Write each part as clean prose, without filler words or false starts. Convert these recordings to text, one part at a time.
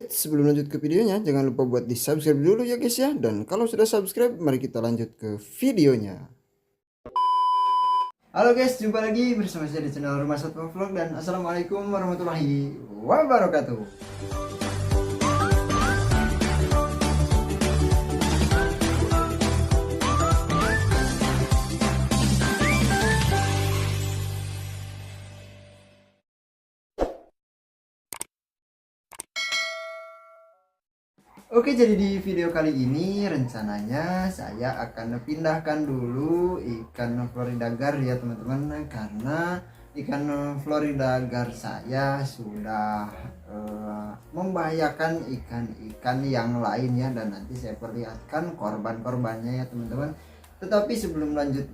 Sebelum lanjut ke videonya, jangan lupa buat di subscribe dulu ya guys ya. Dan kalau sudah subscribe, mari kita lanjut ke videonya. Halo guys, jumpa lagi bersama saya di channel Rumah Satwa Vlog. Dan assalamualaikum warahmatullahi wabarakatuh. Oke, jadi di video kali ini rencananya saya akan pindahkan dulu ikan Florida Gar ya teman-teman, karena ikan Florida Gar saya sudah membahayakan ikan-ikan yang lain ya, dan nanti saya perlihatkan korban-korbannya ya teman-teman. Tetapi sebelum lanjut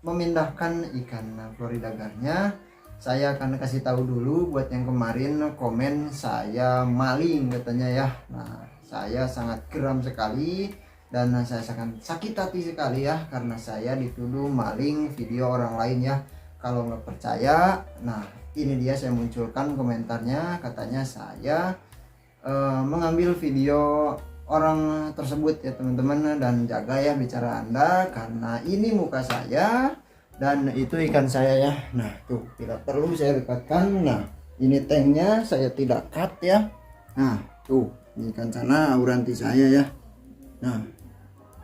memindahkan ikan Florida Garnya, saya akan kasih tahu dulu buat yang kemarin komen saya maling katanya ya. Nah, saya sangat geram sekali dan saya sangat sakit hati sekali ya, karena saya dituduh maling video orang lain ya. Kalau nggak percaya, nah ini dia, saya munculkan komentarnya. Katanya saya mengambil video orang tersebut ya teman-teman, dan jaga ya bicara Anda karena ini muka saya dan itu ikan saya ya. Nah tuh, tidak perlu saya dekatkan. Nah ini tanknya saya tidak cut ya. Nah tuh, ini ikan sana auranti saya ya. Nah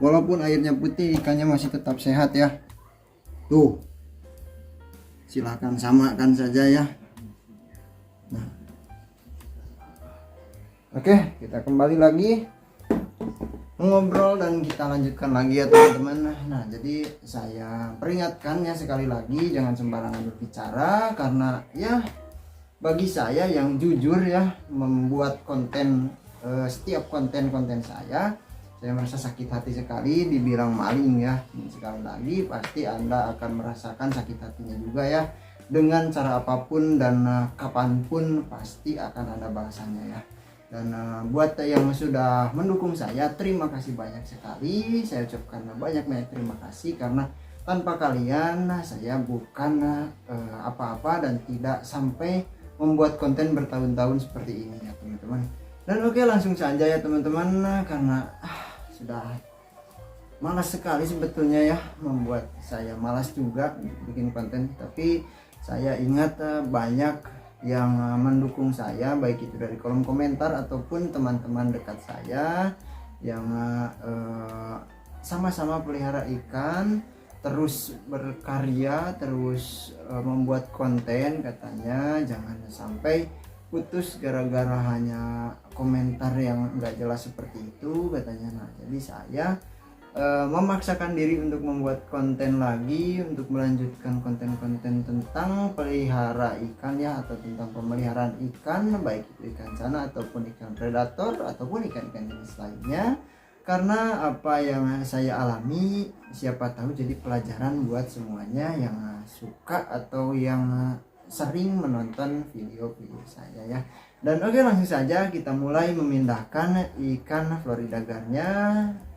walaupun airnya putih, ikannya masih tetap sehat ya. Tuh, silahkan samakan saja ya. Nah, oke, kita kembali lagi ngobrol dan kita lanjutkan lagi ya teman-teman. Nah jadi saya peringatkan ya sekali lagi, jangan sembarangan berbicara, karena ya bagi saya yang jujur ya membuat konten, setiap konten saya merasa sakit hati sekali dibilang maling ya. Sekali lagi pasti Anda akan merasakan sakit hatinya juga ya, dengan cara apapun dan kapanpun pasti akan ada balasannya ya. Dan buat yang sudah mendukung saya, terima kasih banyak sekali. Saya ucapkan banyak terima kasih, karena tanpa kalian saya bukan apa-apa dan tidak sampai membuat konten bertahun-tahun seperti ini ya teman-teman. Dan oke, langsung saja ya teman-teman, karena sudah malas sekali sebetulnya ya, membuat saya malas juga bikin konten. Tapi saya ingat banyak yang mendukung saya, baik itu dari kolom komentar ataupun teman-teman dekat saya yang sama-sama pelihara ikan, terus berkarya, terus membuat konten. Katanya jangan sampai putus gara-gara hanya komentar yang enggak jelas seperti itu katanya. Nah jadi saya memaksakan diri untuk membuat konten lagi, untuk melanjutkan konten-konten tentang pelihara ikan ya, atau tentang pemeliharaan ikan, baik itu ikan sana ataupun ikan predator ataupun ikan-ikan jenis lainnya. Karena apa yang saya alami, siapa tahu jadi pelajaran buat semuanya yang suka atau yang sering menonton video-video saya ya. Dan oke, langsung saja kita mulai memindahkan ikan Florida Garnya.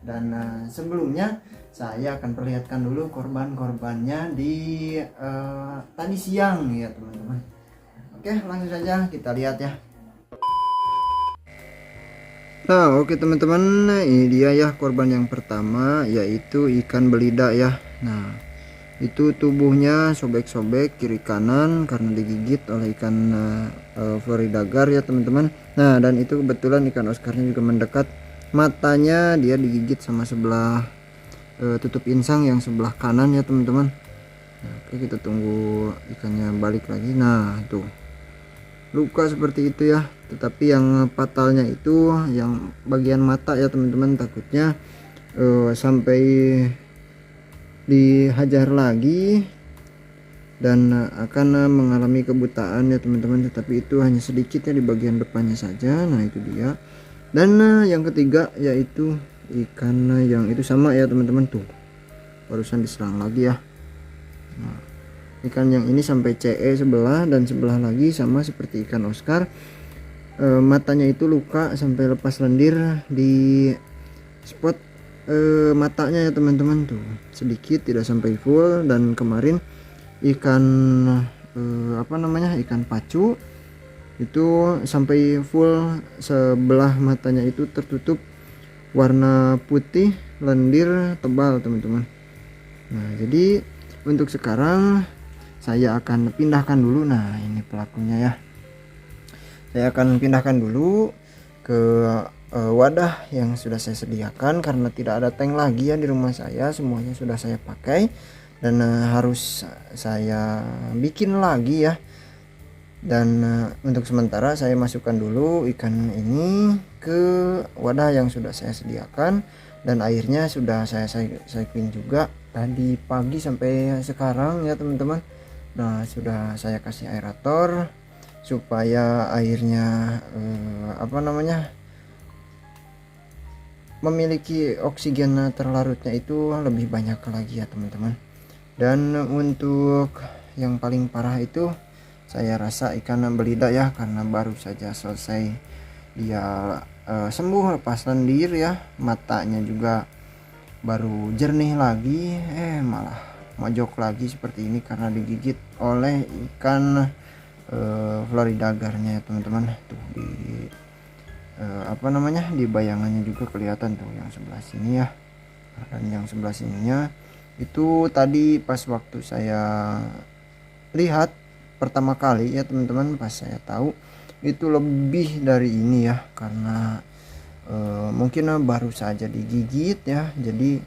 Dan sebelumnya saya akan perlihatkan dulu korban-korbannya di tadi siang ya teman-teman. Oke, langsung saja kita lihat ya. Nah oke teman-teman, ini dia ya korban yang pertama, yaitu ikan belida ya. Nah itu tubuhnya sobek-sobek kiri kanan karena digigit oleh ikan Florida Gar ya teman-teman. Nah dan itu kebetulan ikan Oscarnya juga mendekat, matanya dia digigit sama sebelah tutup insang yang sebelah kanan ya teman-teman. Nah, oke, kita tunggu ikannya balik lagi. Nah tuh, luka seperti itu ya, tetapi yang fatalnya itu yang bagian mata ya teman-teman. Takutnya sampai dihajar lagi dan akan mengalami kebutaan ya teman-teman, tetapi itu hanya sedikit ya di bagian depannya saja. Nah itu dia. Dan yang ketiga yaitu ikan yang itu sama ya teman-teman, tuh barusan diserang lagi ya. Nah, ikan yang ini sampai CE sebelah dan sebelah lagi sama seperti ikan Oscar. Matanya itu luka sampai lepas lendir di spot matanya ya teman-teman, tuh sedikit, tidak sampai full. Dan kemarin ikan apa namanya, ikan pacu itu sampai full sebelah matanya itu tertutup warna putih lendir tebal teman-teman. Nah jadi untuk sekarang saya akan pindahkan dulu. Nah ini pelakunya ya, saya akan pindahkan dulu ke wadah yang sudah saya sediakan karena tidak ada tank lagi ya di rumah saya, semuanya sudah saya pakai dan harus saya bikin lagi ya. Dan untuk sementara saya masukkan dulu ikan ini ke wadah yang sudah saya sediakan dan airnya sudah saya clean juga tadi pagi sampai sekarang ya teman-teman. Nah sudah saya kasih aerator supaya airnya memiliki oksigen terlarutnya itu lebih banyak lagi ya teman-teman. Dan untuk yang paling parah itu saya rasa ikan belida ya, karena baru saja selesai dia sembuh lepas lendir ya, matanya juga baru jernih lagi, malah mojok lagi seperti ini karena digigit oleh ikan Florida agarnya ya teman-teman. Tuh di di bayangannya juga kelihatan tuh yang sebelah sini ya, dan yang sebelah sininya itu tadi pas waktu saya lihat pertama kali ya teman-teman, pas saya tahu itu lebih dari ini ya, karena mungkin baru saja digigit ya, jadi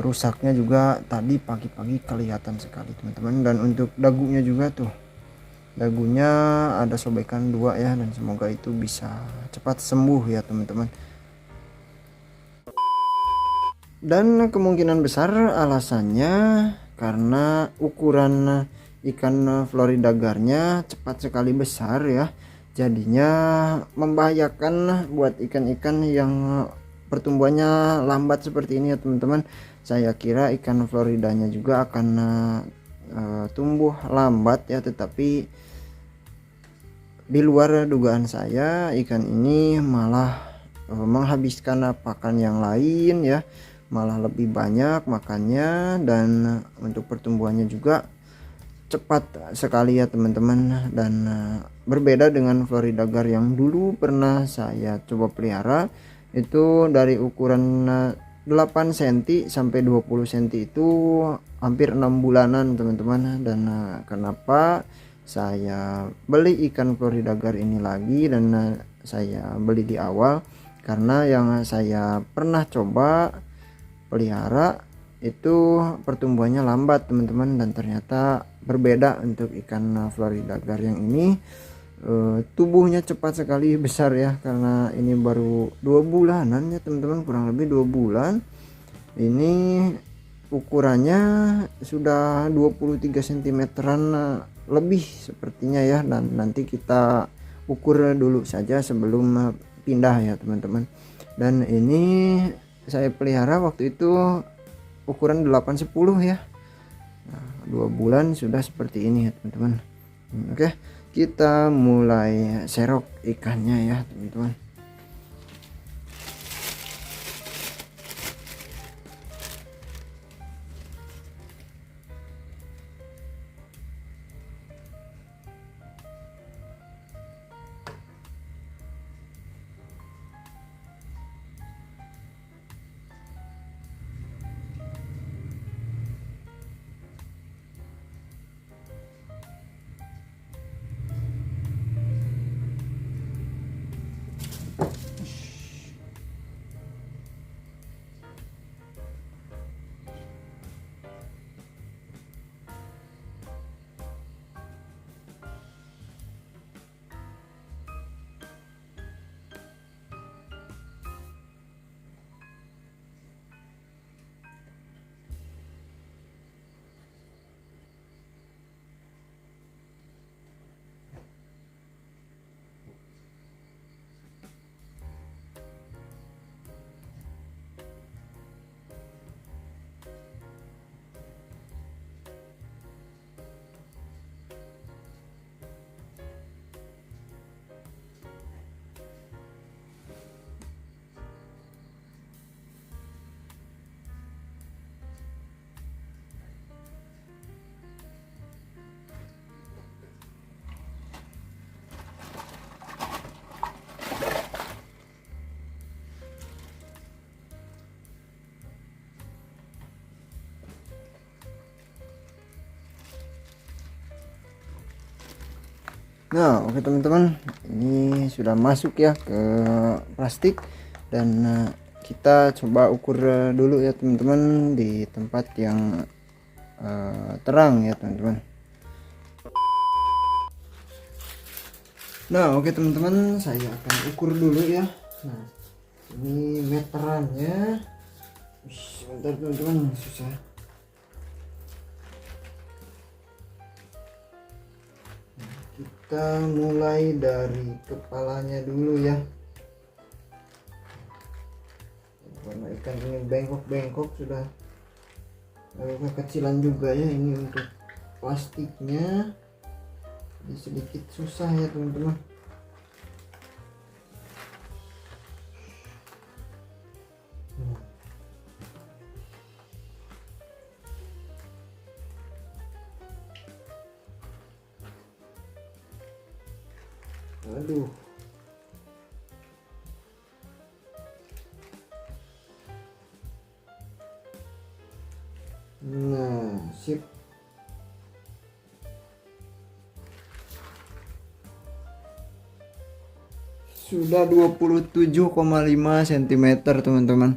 rusaknya juga tadi pagi-pagi kelihatan sekali teman-teman. Dan untuk dagunya juga tuh, dagunya ada sobekan 2 ya, dan semoga itu bisa cepat sembuh ya teman-teman. Dan kemungkinan besar alasannya karena ukuran ikan Florida agarnya cepat sekali besar ya, jadinya membahayakan buat ikan-ikan yang pertumbuhannya lambat seperti ini ya teman-teman. Saya kira ikan Floridanya juga akan tumbuh lambat ya, tetapi di luar dugaan saya ikan ini malah menghabiskan pakan yang lain ya, malah lebih banyak makannya, dan untuk pertumbuhannya juga cepat sekali ya teman-teman. Dan berbeda dengan Florida agar yang dulu pernah saya coba pelihara, itu dari ukuran 8 cm sampai 20 cm itu hampir 6 bulanan teman-teman. Dan kenapa saya beli ikan Florida agar ini lagi, dan saya beli di awal karena yang saya pernah coba pelihara itu pertumbuhannya lambat teman-teman, dan ternyata berbeda untuk ikan Florida agar yang ini tubuhnya cepat sekali besar ya, karena ini baru 2 bulanan ya teman-teman, kurang lebih 2 bulan. Ini ukurannya sudah 23 cm-an lebih sepertinya ya, dan nanti kita ukur dulu saja sebelum pindah ya teman-teman. Dan ini saya pelihara waktu itu ukuran 8-10 ya. Nah, 2 bulan sudah seperti ini ya teman-teman. Oke, kita mulai serok ikannya ya teman-teman. Nah, oke teman-teman, ini sudah masuk ya ke plastik dan kita coba ukur dulu ya teman-teman di tempat yang terang ya teman-teman. Nah, oke teman-teman, saya akan ukur dulu ya. Nah, ini meterannya. Sebentar teman-teman, susah. Kita mulai dari kepalanya dulu ya, karena ikan ini bengkok-bengkok sudah kekecilan juga ya. Ini untuk plastiknya jadi sedikit susah ya teman-teman. Aduh, nah sip. Sudah 27,5 cm teman-teman.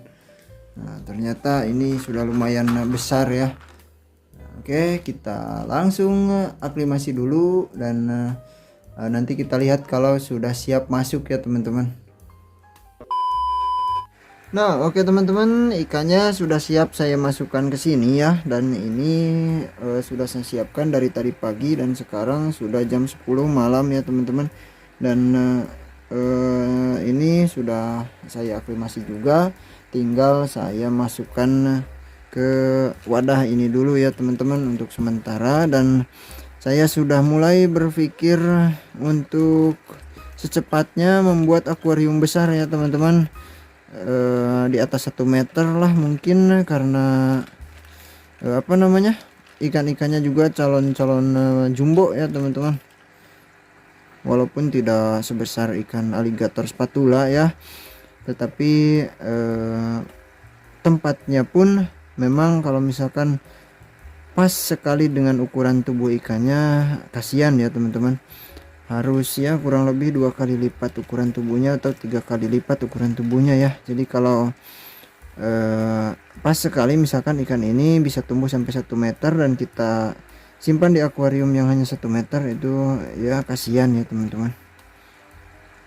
Nah, ternyata ini sudah lumayan besar ya. Oke, kita langsung aklimasi dulu dan nanti kita lihat kalau sudah siap masuk ya teman-teman. Nah, oke teman-teman, ikannya sudah siap saya masukkan ke sini ya. Dan ini sudah saya siapkan dari tadi pagi dan sekarang sudah jam 10 malam ya teman-teman. Dan ini sudah saya aklimasi juga, tinggal saya masukkan ke wadah ini dulu ya teman-teman untuk sementara. Dan saya sudah mulai berpikir untuk secepatnya membuat akuarium besar ya teman-teman, di atas 1 meter lah mungkin, karena apa namanya, ikan-ikannya juga calon-calon jumbo ya teman-teman. Walaupun tidak sebesar ikan aligator spatula ya, tetapi tempatnya pun memang kalau misalkan pas sekali dengan ukuran tubuh ikannya, kasihan ya teman-teman. Harus ya kurang lebih 2 kali lipat ukuran tubuhnya atau 3 kali lipat ukuran tubuhnya ya. Jadi kalau pas sekali misalkan ikan ini bisa tumbuh sampai 1 meter dan kita simpan di akuarium yang hanya 1 meter, itu ya kasihan ya teman-teman.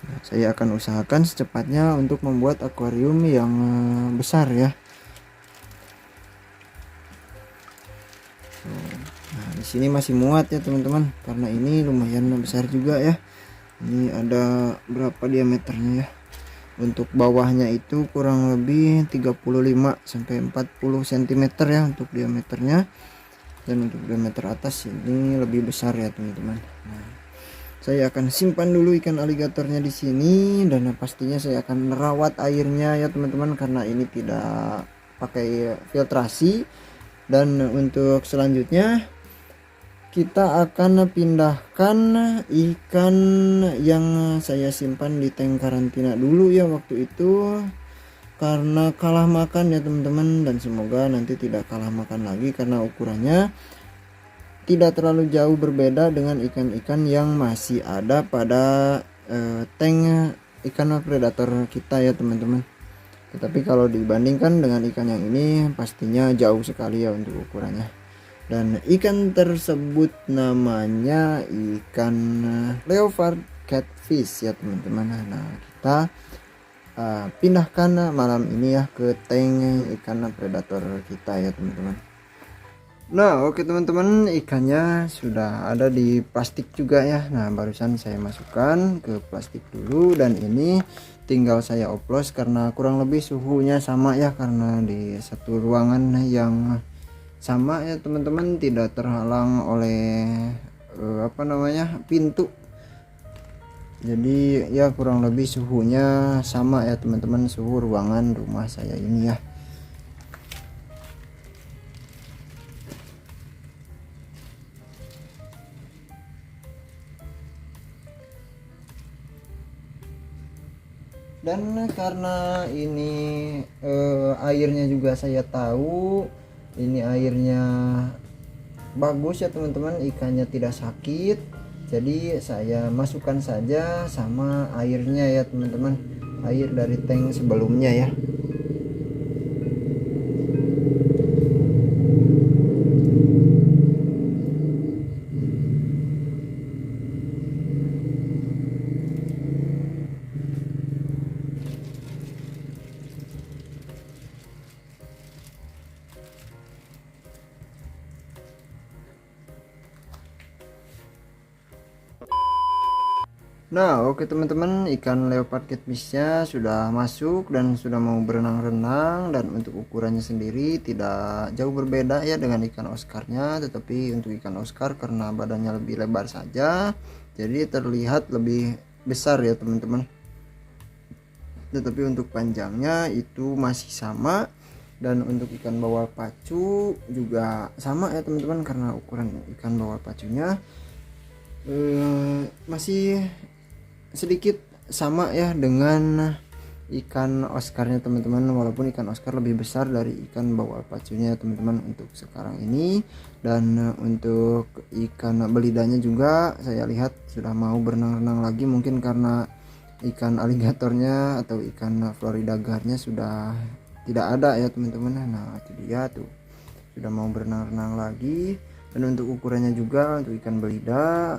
Nah, saya akan usahakan secepatnya untuk membuat akuarium yang besar ya. Nah, di sini masih muat ya teman-teman, karena ini lumayan besar juga ya. Ini ada berapa diameternya ya? Untuk bawahnya itu kurang lebih 35 sampai 40 cm ya untuk diameternya. Dan untuk diameter atas ini lebih besar ya teman-teman. Nah, saya akan simpan dulu ikan aligatornya di sini dan pastinya saya akan merawat airnya ya teman-teman, karena ini tidak pakai filtrasi. Dan untuk selanjutnya kita akan pindahkan ikan yang saya simpan di tank karantina dulu ya waktu itu, karena kalah makan ya teman-teman. Dan semoga nanti tidak kalah makan lagi, karena ukurannya tidak terlalu jauh berbeda dengan ikan-ikan yang masih ada pada tank ikan predator kita ya teman-teman. Tetapi kalau dibandingkan dengan ikan yang ini pastinya jauh sekali ya untuk ukurannya. Dan ikan tersebut namanya ikan leopard catfish ya teman-teman. Nah, kita pindahkan malam ini ya ke tank ikan predator kita ya teman-teman. Nah, oke teman-teman, ikannya sudah ada di plastik juga ya. Nah, barusan saya masukkan ke plastik dulu dan ini tinggal saya oplos karena kurang lebih suhunya sama ya, karena di satu ruangan yang sama ya teman-teman, tidak terhalang oleh apa namanya, pintu. Jadi ya kurang lebih suhunya sama ya teman-teman, suhu ruangan rumah saya ini ya. Dan karena ini airnya juga saya tahu ini airnya bagus ya teman-teman, ikannya tidak sakit. Jadi saya masukkan saja sama airnya ya teman-teman, air dari tank sebelumnya ya. Nah, oke teman-teman, ikan leopard catfishnya sudah masuk dan sudah mau berenang-renang, dan untuk ukurannya sendiri tidak jauh berbeda ya dengan ikan Oscarnya, tetapi untuk ikan Oscar karena badannya lebih lebar saja, jadi terlihat lebih besar ya teman-teman. Tetapi untuk panjangnya itu masih sama, dan untuk ikan bawal pacu juga sama ya teman-teman, karena ukuran ikan bawal pacunya masih sedikit sama ya dengan ikan Oscarnya teman-teman, walaupun ikan Oscar lebih besar dari ikan bawal pacunya teman-teman untuk sekarang ini. Dan untuk ikan belidanya juga saya lihat sudah mau berenang-renang lagi, mungkin karena ikan aligatornya atau ikan Florida garnya sudah tidak ada ya teman-teman. Nah itu dia tuh, sudah mau berenang-renang lagi. Dan untuk ukurannya juga untuk ikan belida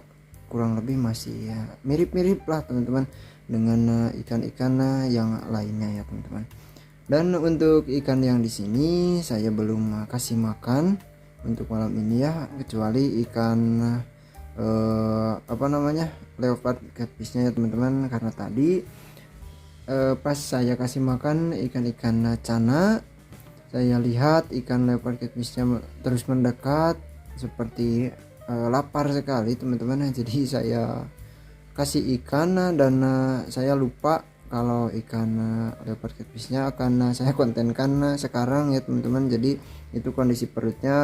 kurang lebih masih ya mirip-mirip lah teman-teman dengan ikan-ikan yang lainnya ya teman-teman. Dan untuk ikan yang di sini saya belum kasih makan untuk malam ini ya, kecuali ikan leopard catfishnya ya teman-teman, karena tadi pas saya kasih makan ikan-ikan cana, saya lihat ikan leopard catfishnya terus mendekat seperti lapar sekali teman-teman. Jadi saya kasih ikan dan saya lupa kalau ikan leopard catfishnya akan saya kontenkan sekarang ya teman-teman. Jadi itu kondisi perutnya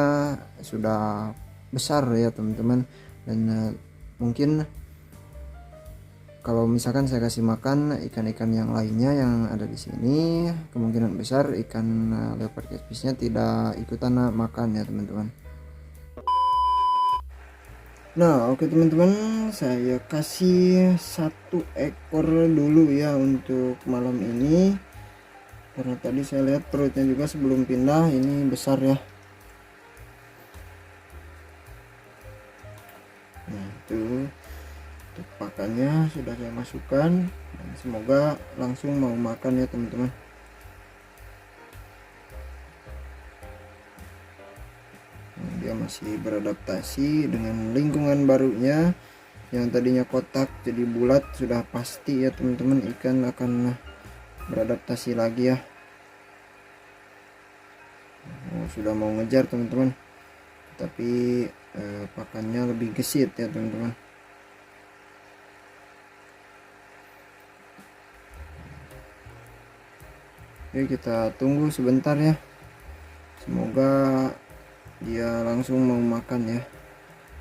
sudah besar ya teman-teman, dan mungkin kalau misalkan saya kasih makan ikan-ikan yang lainnya yang ada di sini, kemungkinan besar ikan leopard catfishnya tidak ikutan makan ya teman-teman. Nah oke teman-teman, saya kasih 1 ekor dulu ya untuk malam ini, karena tadi saya lihat perutnya juga sebelum pindah ini besar ya. Nah itu untuk pakannya sudah saya masukkan, dan semoga langsung mau makan ya teman-teman. Dia masih beradaptasi dengan lingkungan barunya, yang tadinya kotak jadi bulat. Sudah pasti ya teman-teman ikan akan beradaptasi lagi ya. Sudah mau ngejar teman-teman, tapi pakannya lebih gesit ya teman-teman. Oke, kita tunggu sebentar ya, semoga dia langsung mau makan ya.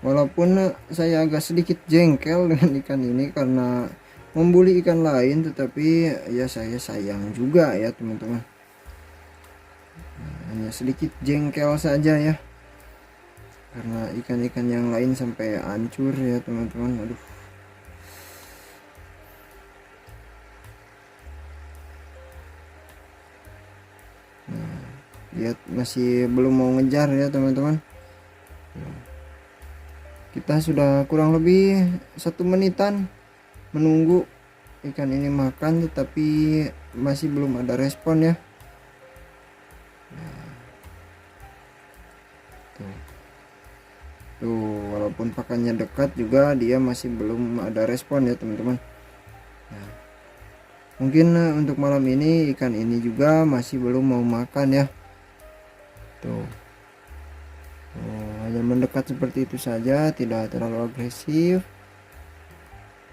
Walaupun saya agak sedikit jengkel dengan ikan ini karena membuli ikan lain, tetapi ya saya sayang juga ya teman-teman. Hanya sedikit jengkel saja ya, karena ikan-ikan yang lain sampai hancur ya teman-teman. Aduh. Dia masih belum mau ngejar ya teman-teman. Kita sudah kurang lebih 1 menitan menunggu ikan ini makan, tetapi masih belum ada respon ya. Tuh, walaupun pakannya dekat juga dia masih belum ada respon ya teman-teman. Nah, mungkin untuk malam ini ikan ini juga masih belum mau makan ya. Tuh. Hanya mendekat seperti itu saja, tidak terlalu agresif.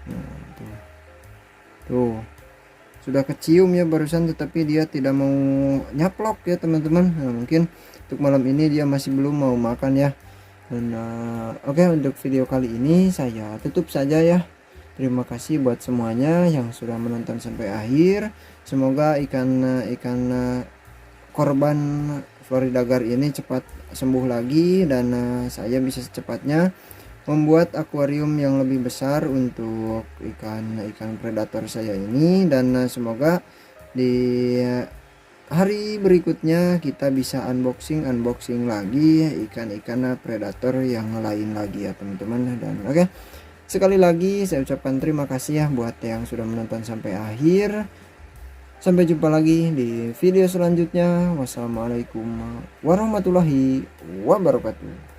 Nah, tuh sudah kecium ya barusan, tetapi dia tidak mau nyaplok ya teman-teman. Nah, mungkin untuk malam ini dia masih belum mau makan ya. Dan oke, untuk video kali ini saya tutup saja ya. Terima kasih buat semuanya yang sudah menonton sampai akhir. Semoga ikan korban Florida gar ini cepat sembuh lagi, dan saya bisa secepatnya membuat akuarium yang lebih besar untuk ikan predator saya ini. Dan semoga di hari berikutnya kita bisa unboxing lagi ikan-ikan predator yang lain lagi ya teman-teman. Dan oke, sekali lagi saya ucapkan terima kasih ya buat yang sudah menonton sampai akhir. Sampai jumpa lagi di video selanjutnya. Wassalamualaikum warahmatullahi wabarakatuh.